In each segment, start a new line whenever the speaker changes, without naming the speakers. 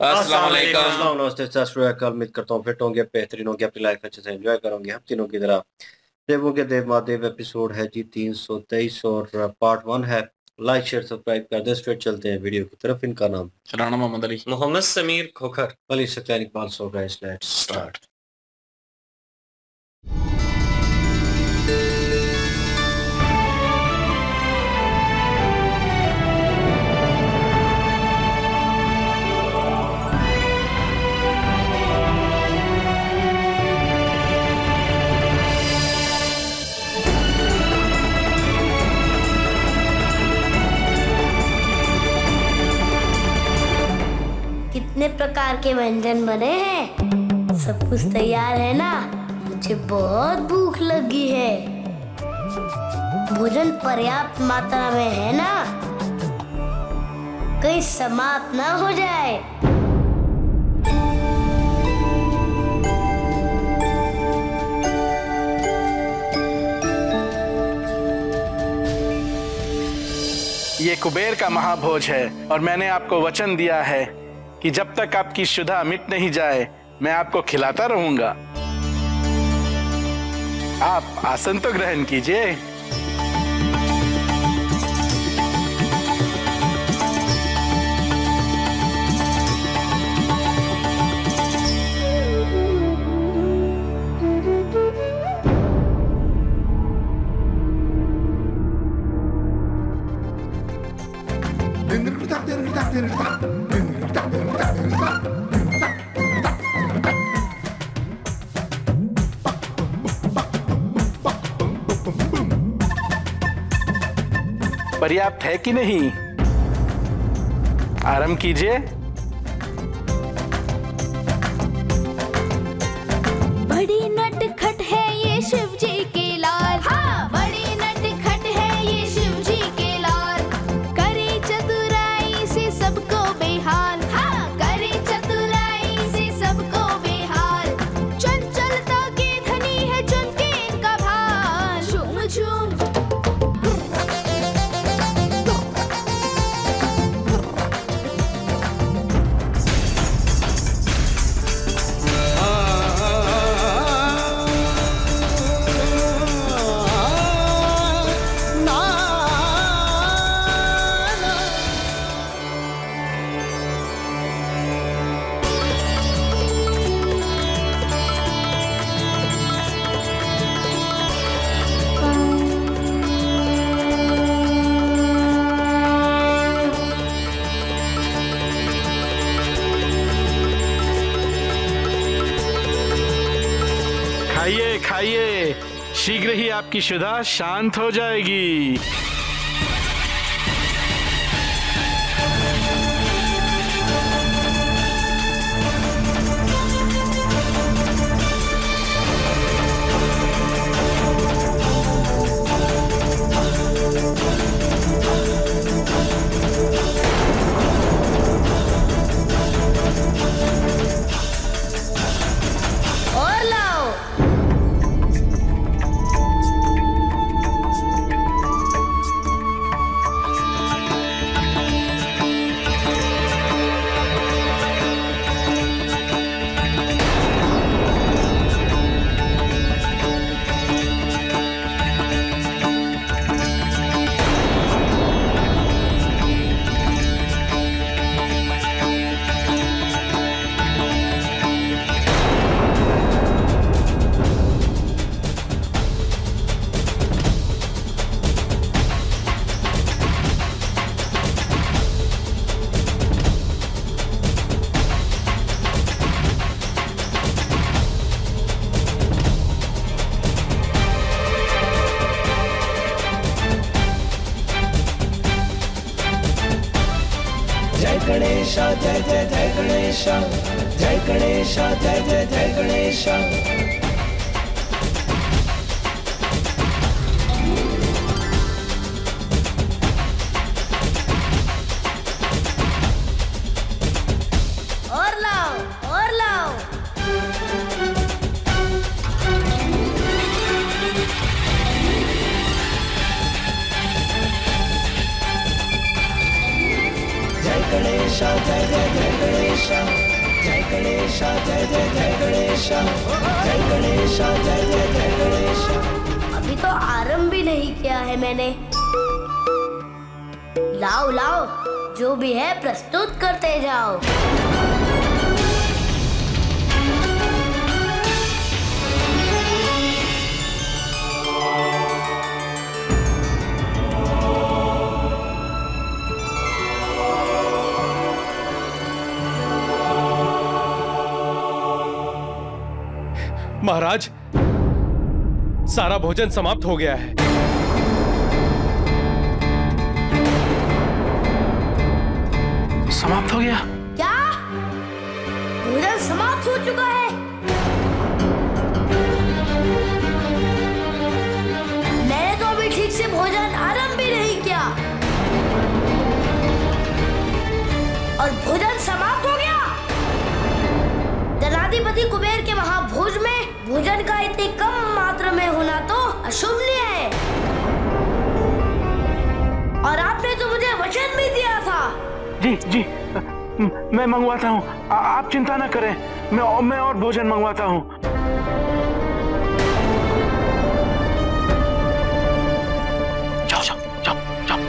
अस्सलाम वालेकुम।
अस्सलाम नमस्ते सत श्री अकाल। उम्मीद करता हूँ फिट होंगे, बेहतरीन होंगे, अपनी लाइफ अच्छे से एंजॉय करोगे। हम तीनों की तरह देवों के देव महादेव एपिसोड है जी 323 और पार्ट 1 है। लाइक शेयर सब्सक्राइब कर दे। स्ट्रेट चलते हैं वीडियो की तरफ। इनका नाम
राणा मोहम्मद अली,
मोहम्मद समीर खोखर,
अली सच्चाई Iqbal. So guys let's start.
कितने प्रकार के व्यंजन बने हैं? सब कुछ तैयार है ना? मुझे बहुत भूख लगी है। भोजन पर्याप्त मात्रा में है ना? कहीं समाप्त ना हो जाए।
ये कुबेर का महाभोज है और मैंने आपको वचन दिया है कि जब तक आपकी शुदा मिट नहीं जाए मैं आपको खिलाता रहूंगा। आप आसन तो ग्रहण कीजिए। पर्याप्त है कि नहीं? आराम कीजिए।
बड़ी नटखट है ये शिव जी के लाल। हाँ, बड़ी नटखट है ये शिव जी के लाल। करे चतुराई से सबको बेहाल। हाँ, करे चतुराई से सबको बेहाल। चंचलता के धनी है चुन के इनका भाल। झूम झूम
खाइए खाइए, शीघ्र ही आपकी शुदा शांत हो जाएगी।
और लाओ।
जय गणेश जय जय जय गणेश, जय गणेश जय जय जय गणेश।
और लाओ, और लाओ।
जय गणेश जय जय जय गणेश। गणेश, जय गणेश, जय जय जय गणेश, जय गणेश, जय जय जय गणेश।
अभी तो आरंभ भी नहीं किया है मैंने। लाओ लाओ, जो भी है प्रस्तुत करते जाओ।
महाराज, सारा भोजन समाप्त हो गया है।
समाप्त हो गया?
क्या? भोजन समाप्त हो चुका है? मैंने तो अभी ठीक से भोजन आरंभ भी नहीं किया और भोजन समाप्त हो गया। धनाधिपति कुबेर के महाभोज में भोजन का इतनी कम मात्रा में होना तो अशुभनीय है। और आपने तो मुझे वचन भी दिया था।
जी जी, मैं मंगवाता हूँ, आप चिंता न करें, मैं और भोजन मंगवाता हूँ। जाओ जाओ जाओ जाओ।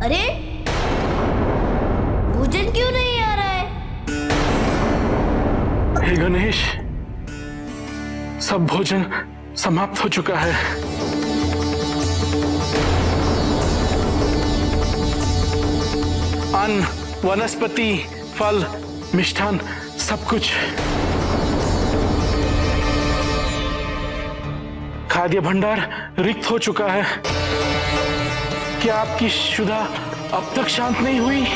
अरे, भोजन क्यों नहीं आ रहा है?
हे गणेश, सब भोजन समाप्त हो चुका है। अन्न, वनस्पति, फल, मिष्ठान, सब कुछ। खाद्य भंडार रिक्त हो चुका है। क्या आपकी क्षुधा अब तक शांत नहीं हुई?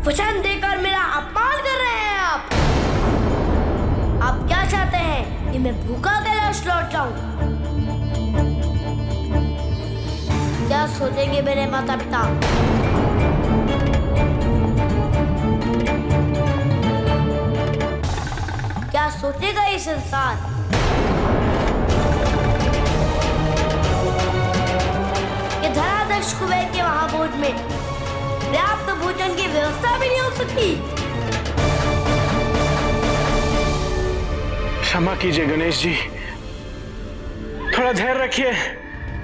वचन देकर मेरा अपमान कर रहे हैं आप क्या चाहते हैं कि मैं भूखा कैलाश लौट जाऊं? क्या सोचेंगे मेरे माता पिता? क्या सोचेगा ये संसार? कि धनाध्यक्ष कुबेर के महाभोज में पर्याप्त भोजन की व्यवस्था भी नहीं हो सकती।
क्षमा कीजिए गणेश जी, थोड़ा धैर्य रखिए।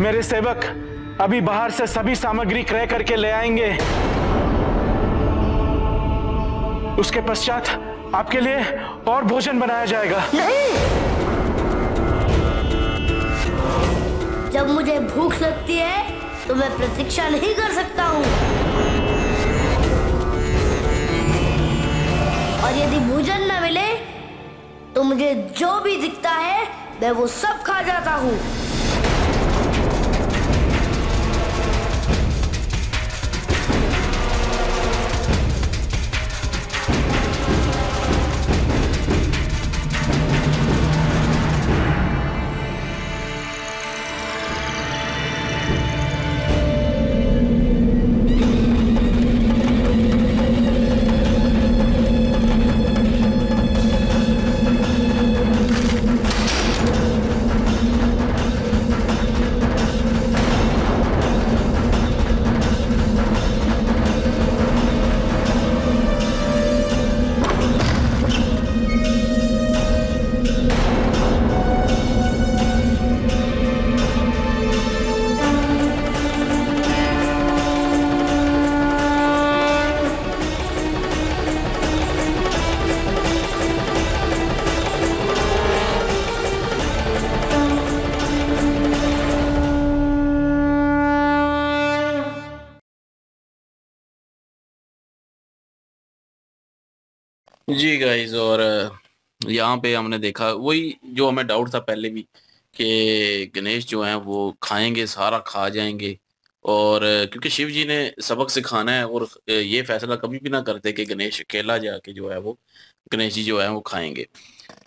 मेरे सेवक अभी बाहर से सभी सामग्री क्रय करके ले आएंगे। उसके पश्चात आपके लिए और भोजन बनाया जाएगा।
नहीं, जब मुझे भूख लगती है तो मैं प्रतीक्षा नहीं कर सकता हूँ। और यदि भोजन न मिले तो मुझे जो भी दिखता है मैं वो सब खा जाता हूँ।
जी गाइस, और यहाँ पे हमने देखा वही जो हमें डाउट था पहले भी कि गणेश जो हैं वो खाएंगे, सारा खा जाएंगे। और क्योंकि शिव जी ने सबक सिखाना है, और ये फैसला कभी भी ना करते कि गणेश अकेला जाके जो है वो गणेश जी जो है वो खाएंगे।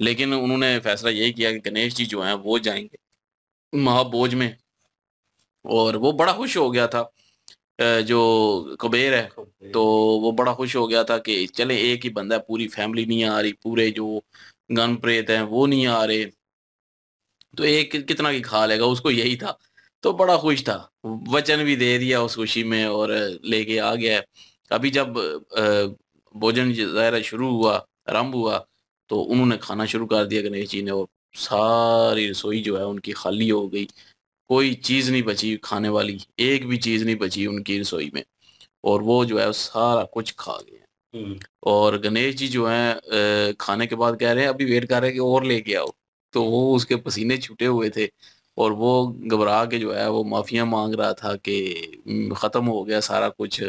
लेकिन उन्होंने फैसला यही किया कि गणेश जी जो हैं वो जाएंगे महाभोज में। और वो बड़ा खुश हो गया था, जो कुबेर है, तो वो बड़ा खुश हो गया था कि चले एक ही बंदा है, पूरी फैमिली नहीं आ रही, पूरे जो गन प्रेत हैं वो नहीं आ रहे, तो एक कितना की खा लेगा, उसको यही था। तो बड़ा खुश था, वचन भी दे दिया उस खुशी में और लेके आ गया है। अभी जब भोजन ज़ाहिर शुरू हुआ, आरंभ हुआ, तो उन्होंने खाना शुरू कर दिया गणेश जी ने, और सारी रसोई जो है उनकी खाली हो गई। कोई चीज़ नहीं बची खाने वाली, एक भी चीज़ नहीं बची उनकी रसोई में, और वो जो है वो सारा कुछ खा गए हैं। और गणेश जी जो हैं खाने के बाद कह रहे हैं, अभी वेट कर रहे हैं कि और लेके आओ। तो वो उसके पसीने छूटे हुए थे, और वो घबरा के जो है वो माफिया मांग रहा था कि ख़त्म हो गया सारा कुछ,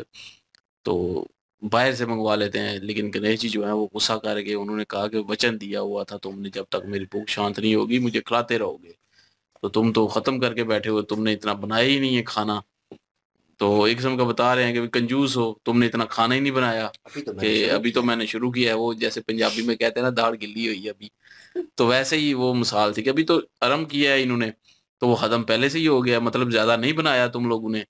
तो बाहर से मंगवा लेते हैं। लेकिन गणेश जी जो है वो गुस्सा करके उन्होंने कहा कि वचन दिया हुआ था तुमने, जब तक मेरी भूख शांत नहीं होगी मुझे खिलाते रहोगे, तो तुम तो ख़त्म करके बैठे हो, तुमने इतना बनाया ही नहीं है खाना। तो एक किस्म का बता रहे हैं कि कंजूस हो, तुमने इतना खाना ही नहीं बनाया, कि अभी तो मैंने शुरू किया है। वो जैसे पंजाबी में कहते हैं ना, दाढ़ गिल्ली हुई है अभी, तो वैसे ही वो मिसाल थी कि अभी तो आरंभ किया है इन्होंने, तो वो खत्म पहले से ही हो गया, मतलब ज्यादा नहीं बनाया तुम लोगों ने,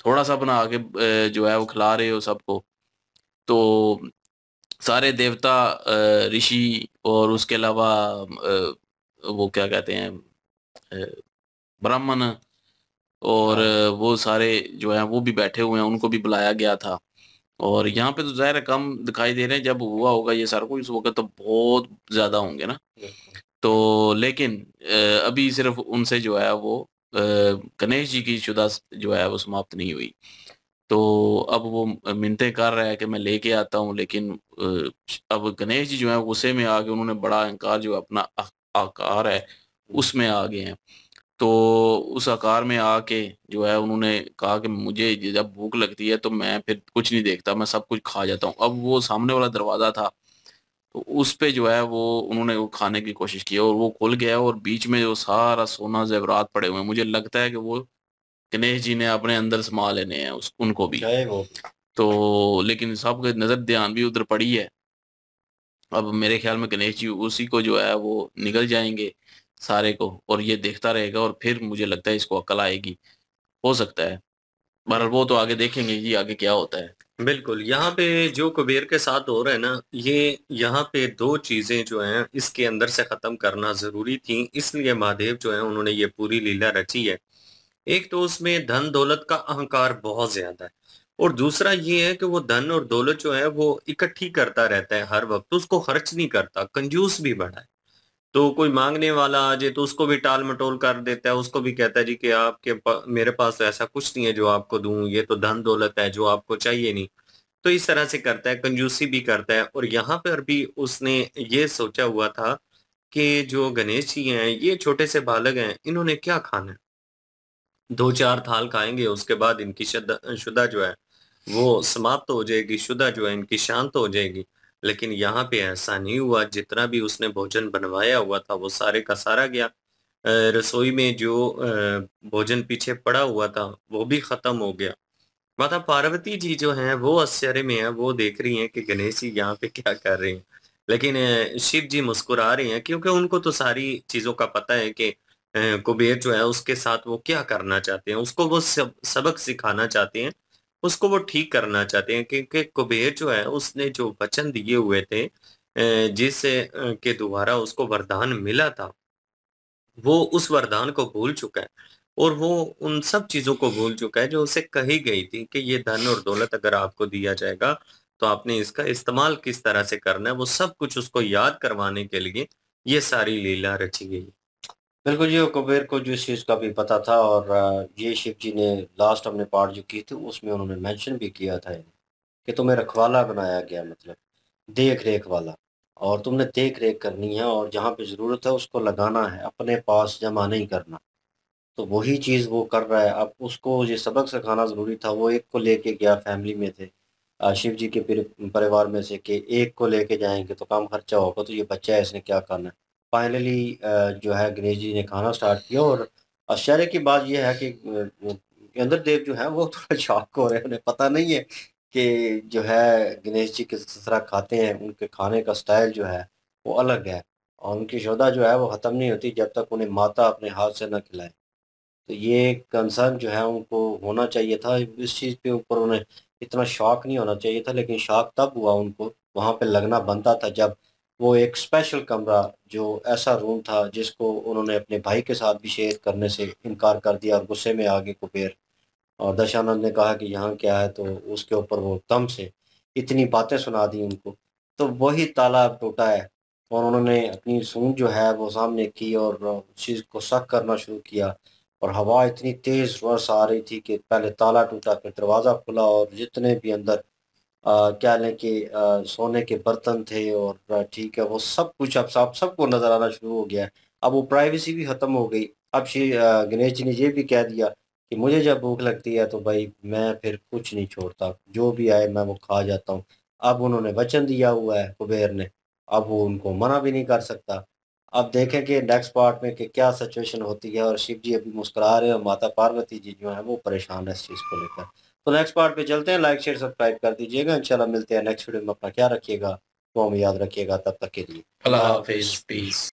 थोड़ा सा बना के जो है वो खिला रहे हो सबको। तो सारे देवता, ऋषि, और उसके अलावा वो क्या कहते हैं, ब्राह्मण, और वो सारे जो हैं वो भी बैठे हुए हैं, उनको भी बुलाया गया था। और यहाँ पे तो ज़ाहिर है कम दिखाई दे रहे हैं, जब हुआ होगा ये सारा कुछ उस वक्त तो बहुत ज़्यादा होंगे ना। तो लेकिन अभी सिर्फ उनसे जो है वो गणेश जी की शुदा जो है वो समाप्त नहीं हुई। तो अब वो मिन्नतें कर रहा है कि मैं लेके आता हूँ, लेकिन अब गणेश जी जो है गुस्से में आके उन्होंने बड़ा अहंकार जो अपना आकार है उसमें आ गए हैं। तो उस आकार में आके जो है उन्होंने कहा कि मुझे जब भूख लगती है तो मैं फिर कुछ नहीं देखता, मैं सब कुछ खा जाता हूँ। अब वो सामने वाला दरवाज़ा था, तो उस पे जो है वो उन्होंने वो खाने की कोशिश की, और वो खुल गया, और बीच में जो सारा सोना जेवरात पड़े हुए हैं, मुझे लगता है कि वो गणेश जी ने अपने अंदर समा लेने हैं उस उनको भी। तो लेकिन सबके नज़र ध्यान भी उधर पड़ी है। अब मेरे ख्याल में गणेश जी उसी को जो है वो निगल जाएंगे सारे को, और ये देखता रहेगा, और फिर मुझे लगता है इसको अकल आएगी, हो सकता है। बहरहाल वो तो आगे देखेंगे जी आगे क्या होता है।
बिल्कुल। यहाँ पे जो कुबेर के साथ हो रहा है ना, ये यहाँ पे दो चीजें जो हैं इसके अंदर से खत्म करना जरूरी थी, इसलिए महादेव जो है उन्होंने ये पूरी लीला रची है। एक तो उसमें धन दौलत का अहंकार बहुत ज्यादा है, और दूसरा ये है कि वो धन और दौलत जो है वो इकट्ठी करता रहता है हर वक्त, उसको खर्च नहीं करता, कंजूस भी बड़ा है। तो कोई मांगने वाला आ जाए तो उसको भी टाल मटोल कर देता है, उसको भी कहता है जी कि मेरे पास तो ऐसा कुछ नहीं है जो आपको दूं, ये तो धन दौलत है जो आपको चाहिए नहीं। तो इस तरह से करता है, कंजूसी भी करता है। और यहाँ पर भी उसने ये सोचा हुआ था कि जो गणेश जी हैं ये छोटे से बालक हैं, इन्होंने क्या खाना है, दो चार थाल खाएंगे, उसके बाद इनकी शुदा जो है वो समाप्त हो जाएगी, शुदा जो है इनकी शांत हो जाएगी। लेकिन यहाँ पे ऐसा नहीं हुआ, जितना भी उसने भोजन बनवाया हुआ था वो सारे का सारा गया। रसोई में जो भोजन पीछे पड़ा हुआ था वो भी खत्म हो गया। माता पार्वती जी जो हैं वो आश्चर्य में है, वो देख रही हैं कि गणेश जी यहाँ पे क्या कर रहे हैं। लेकिन शिव जी मुस्कुरा रहे हैं क्योंकि उनको तो सारी चीजों का पता है कि कुबेर जो है उसके साथ वो क्या करना चाहते हैं, उसको वो सबक सिखाना चाहते हैं, उसको वो ठीक करना चाहते हैं क्योंकि कुबेर जो है उसने जो वचन दिए हुए थे जिस के द्वारा उसको वरदान मिला था, वो उस वरदान को भूल चुका है और वो उन सब चीज़ों को भूल चुका है जो उसे कही गई थी कि ये धन और दौलत अगर आपको दिया जाएगा, तो आपने इसका इस्तेमाल किस तरह से करना है, वो सब कुछ उसको याद करवाने के लिए ये सारी लीला रची गई। बिल्कुल जी, वो कुबेर को जो इस चीज़ का भी पता था और ये शिव जी ने लास्ट हमने पार्ट जो की थी उसमें उन्होंने मेंशन भी किया था कि तुम्हें रखवाला बनाया गया, मतलब देख-रेख वाला, और तुमने देख-रेख करनी है और जहाँ पे ज़रूरत है उसको लगाना है, अपने पास जमा नहीं करना। तो वही चीज़ वो कर रहा है। अब उसको ये सबक सिखाना ज़रूरी था, वो एक को लेके गया, फैमिली में थे शिव जी के परिवार में से कि एक को लेके जाएँगे तो कम खर्चा होगा, तो ये बच्चा है इसने क्या करना है। फाइनली जो है गणेश जी ने खाना स्टार्ट किया और आश्चर्य की बात ये है कि इंद्रदेव जो है वो थोड़ा शॉक हो रहे हैं, उन्हें पता नहीं है कि जो है गणेश जी किस तरह खाते हैं, उनके खाने का स्टाइल जो है वो अलग है और उनकी श्रद्धा जो है वो ख़त्म नहीं होती जब तक उन्हें माता अपने हाथ से ना खिलाए। तो ये कंसर्न जो है उनको होना चाहिए था, इस चीज़ के ऊपर उन्हें इतना शॉक नहीं होना चाहिए था, लेकिन शॉक तब हुआ उनको, वहाँ पे लगना बनता था जब वो एक स्पेशल कमरा, जो ऐसा रूम था जिसको उन्होंने अपने भाई के साथ भी शेयर करने से इनकार कर दिया और गुस्से में आ गए कुबेर और दशानंद ने कहा कि यहाँ क्या है, तो उसके ऊपर वो दम से इतनी बातें सुना दी उनको। तो वही ताला अब टूटा है और उन्होंने अपनी सूंड जो है वो सामने की और उस चीज़ को शक करना शुरू किया और हवा इतनी तेज़ वर्षा आ रही थी कि पहले ताला टूटा, फिर दरवाज़ा खुला और जितने भी अंदर क्या लें कि सोने के बर्तन थे और ठीक है, वो सब कुछ अब सबको नज़र आना शुरू हो गया है। अब वो प्राइवेसी भी ख़त्म हो गई। अब गणेश जी ने ये भी कह दिया कि मुझे जब भूख लगती है तो भाई मैं फिर कुछ नहीं छोड़ता, जो भी आए मैं वो खा जाता हूँ। अब उन्होंने वचन दिया हुआ है कुबेर ने, अब वो उनको मना भी नहीं कर सकता। अब देखें कि नेक्स्ट पार्ट में कि क्या सिचुएशन होती है और शिव जी अभी मुस्कुरा रहे हैं और माता पार्वती जी जो हैं वो परेशान है इस चीज़ को लेकर। तो नेक्स्ट पार्ट पे चलते हैं, लाइक शेयर सब्सक्राइब कर दीजिएगा। इंशाल्लाह मिलते हैं नेक्स्ट वीडियो में, अपना ख्याल रखिएगा, दुआ में याद रखिएगा, तब तक के लिए
अल्लाह हाफिज, पीस।